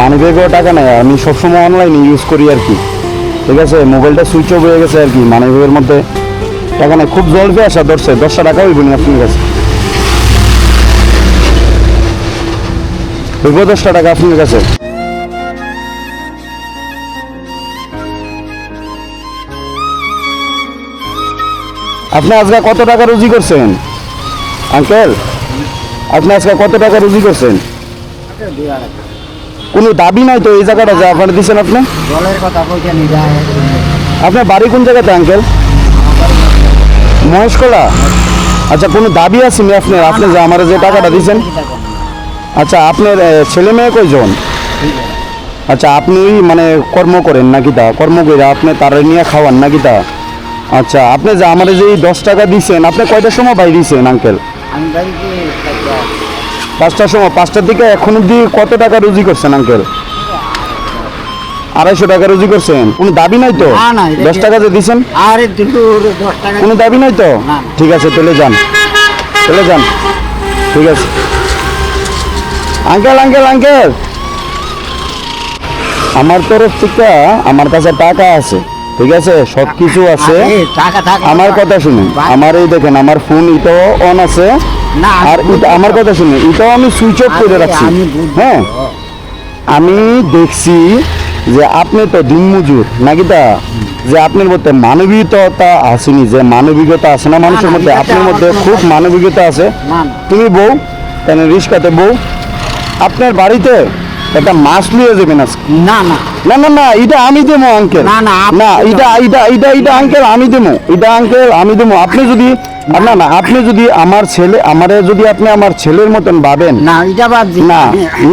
মানি ব্যাগেও টাকা নেই, আমি সবসময় অনলাইনে ইউজ করি আর কি, ঠিক আছে। মোবাইলটা সুইচ অফ হয়ে গেছে আর কি, মানি ব্যাগের মধ্যে টাকা নেই, খুব জলবে আসা ধরছে, 10টা টাকা হইব নি আপনার কাছে, হইব 10টা টাকা আপনার কাছে। আপনি আজকে কত টাকা রুজি করছেন আঙ্কেল? আপনি আজকে কত টাকা রুজি করছেন? কোনো দাবি নাই তো এই জায়গাটা যা আপনার দিচ্ছেন? আপনি জলের কথা বলতে নি যায়। আপনার বাড়ি কোন জায়গাতে আঙ্কেল? মহেশকলা। আচ্ছা, কোনো দাবি আছে নি আপনার? আপনি যে আমার যে টাকাটা দিচ্ছেন, আচ্ছা আপনার ছেলে মেয়ে কয়জন? আচ্ছা, আপনি মানে কর্ম করেন নাকি? তা কর্ম করে আপনি তারা নিয়ে খাওয়ান নাকি? তা আচ্ছা, আপনি যে আমার যে 10 টাকা দিচ্ছেন, আপনি কয়টার সময় বাইরে দিচ্ছেন আঙ্কেল? আমি বাড়িতে 5টার সময়। 5টার দিকে এখন অব্দি কত টাকা রুজি করছেন আঙ্কেল? 250 টাকা রুজি করছেন। কোনো দাবি নাই তো? না, না, 10 টাকা যে দিচ্ছেন আরে দুটো 10 টাকা কোনো দাবি নাই তো? না। ঠিক আছে, চলে যান, চলে যান, ঠিক আছে। আঙ্কেল আঙ্কেল আঙ্কেল, আমার তরফ থেকে আমার কাছে টাকা আছে, ঠিক আছে, সব কিছু আছে। আরে, টাকা থাক আমার কথা শুনুন, আমার এই দেখেন আমার ফোন এটাও অন আছে, না, আর আমার কথা শুনুন, এটাও আমি সুইচ অফ করে রাখছি। আমি বুঝবো। হ্যাঁ, আমি দেখছি যে আপনি তো দিনমজুর নাকি? তা যে আপনার মধ্যে মানবিকতা আসেনি, যে মানবিকতা আছে না মানুষের মধ্যে, এটা আপনার মধ্যে আমার খুব কোনো মানবিকতা আছে। না, না। তুমি বউ, কেন রিস্কাতে বউ, আপনার বাড়িতে একটা মাছ নিয়ে যাবেন আজকে। না, না, না না না, এটা আমি দেবো আঙ্কেল। না, না, আপনি না, এটা আঙ্কেল আমি দেবো, এটা আঙ্কেল আমি দেবো। আপনি যদি না না, আপনি যদি আমার ছেলে, আমারে যদি আপনি আমার ছেলের মতন ভাবেন, না, এটা বাদ দি। না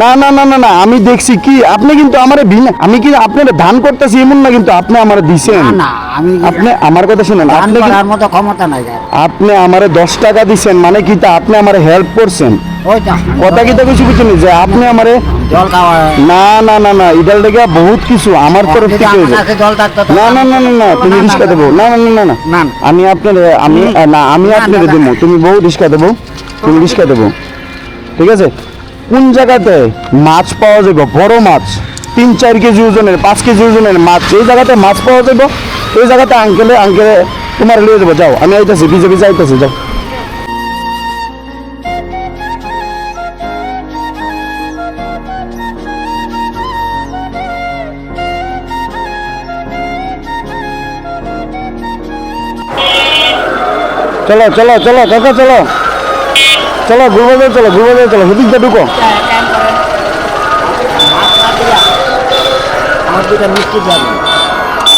না না না না না, আমি দেখছি কি আপনি কিন্তু আমার আমি কি আপনার ধান করতেছি এমন না, কিন্তু আপনি আমার দিছেন। না, না, আমি আপনি আমার কথা শুনেন, দান আপনি করার মতো ক্ষমতা নাই যার। আপনি আমারে 10 টাকা দিছেন মানে কি তা আপনি আমারে হেল্প করছেন। ওইটা কথা কি তা কিছু বুঝছেন যে আপনি আমারে, জল খাওয়া না না না না, ইডাল লেগে বহুত কিছু আমার তরফ যদি থেকে আমার হয়েছে। কাছে জল থাকতো তো না না না না না, তুমি রিস্কা দেবো, না না না না না, না। আমি আপনার আমি না আমি না, আপনার না, দেবো, তুমি বউ রিস্কা দেবো, তুমি রিস্কা দেবো, ঠিক আছে। কোন জায়গাতে মাছ পাওয়া যাবে, বড় মাছ 3-4 কেজি ওজনের, 5 কেজি ওজনের মাছ, এই জায়গাতে মাছ পাওয়া যাবে, এই জায়গাতে আঙ্কেলে তোমার লিয়ে যাবো। যাও, আমি আইতেছি, ভিজে ভিজে আইতেছি, যাও। চলো চলো চলো কাকা, চলো চলো, গুলবাজার চলো, গুলবাজার চলো, হুদিকটা ঢুকো। আমার দুটা মিষ্টি যাবে।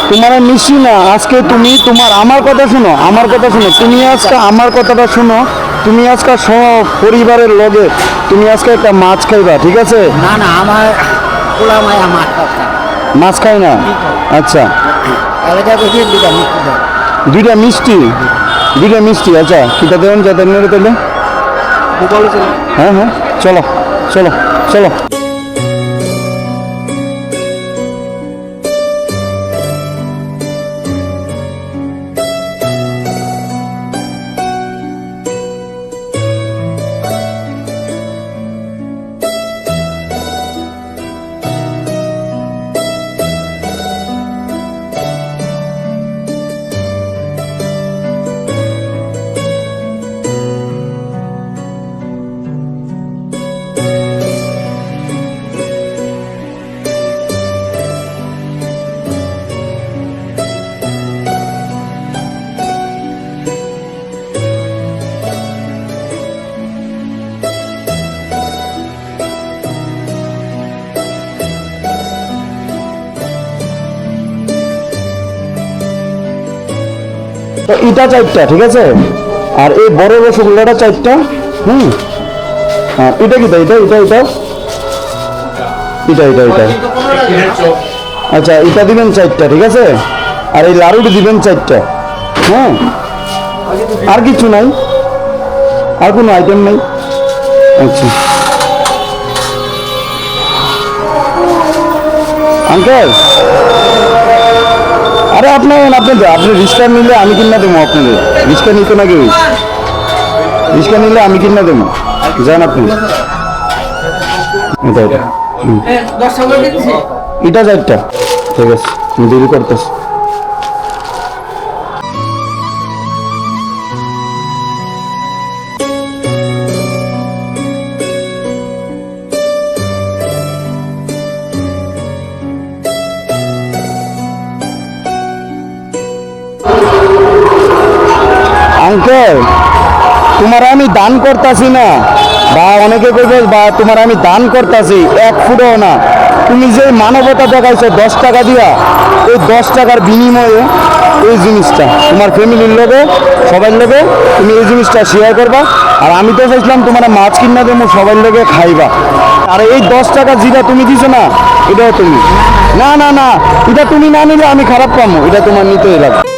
তোমার মিশি না আজকে, তুমি তোমার আমার কথা শুনো, আমার কথা শুনো, তুমি আজকে আমার কথাটা শুনো, তুমি আজকে সব পরিবারের লগে তুমি আজকে একটা মাছ খাইবা, ঠিক আছে? না, না, আমার পোলা মায়া মাছ খাচ্ছে। মাছ খাই না? আচ্ছা, এলাকা বেশি দুটা মিষ্টি যাবে। 2টা মিষ্টি, 2টা মিষ্টি, আচ্ছা কিটা দেবেন যাতে নেড়ে তেলে। হ্যাঁ হ্যাঁ, চলো চলো চলো। তো এটা 4টা, ঠিক আছে, আর এই বড় রসগোল্লাটা 4টা। হ্যাঁ, এটা কি এটা এটা এটা এটা এটা এটা আচ্ছা, এটা দিবেন 4টা, ঠিক আছে, আর এই লাড়ুটি দিবেন 4টা। হ্যাঁ, আর কিছু নাই, আর কোনো আইটেম নাই? আচ্ছা আঙ্কেল, আরে আপনি রিক্সা নিলে আমি কিনা দেবো, আপনাদের রিক্সা নিতে না কেউ, রিক্সা নিলে আমি কিনা দেবো, যান আপনি। এটা এটা এটা 4টা ঠিক আছে আমি দেরি করতেছি আঙ্কেল তোমার আমি দান করতাছি না বা অনেকে কইবে বা তোমার আমি দান করতাছি 1 ফুটও না তুমি যে মানবতা দেখাইছো 10 টাকা দিয়া ওই 10 টাকার বিনিময়ে এই জিনিসটা তোমার ফ্যামিলির লোকে সবার লোকে তুমি এই জিনিসটা শেয়ার করবা আর আমি তো চাইছিলাম তোমার মাছ কিনা দেবো সবার লোকে খাইবা আর এই 10 টাকা যেটা তুমি দিছো না এটাও তুমি না না না এটা তুমি না নিলে আমি খারাপ পাবো এটা তোমার নিতেই লাগবে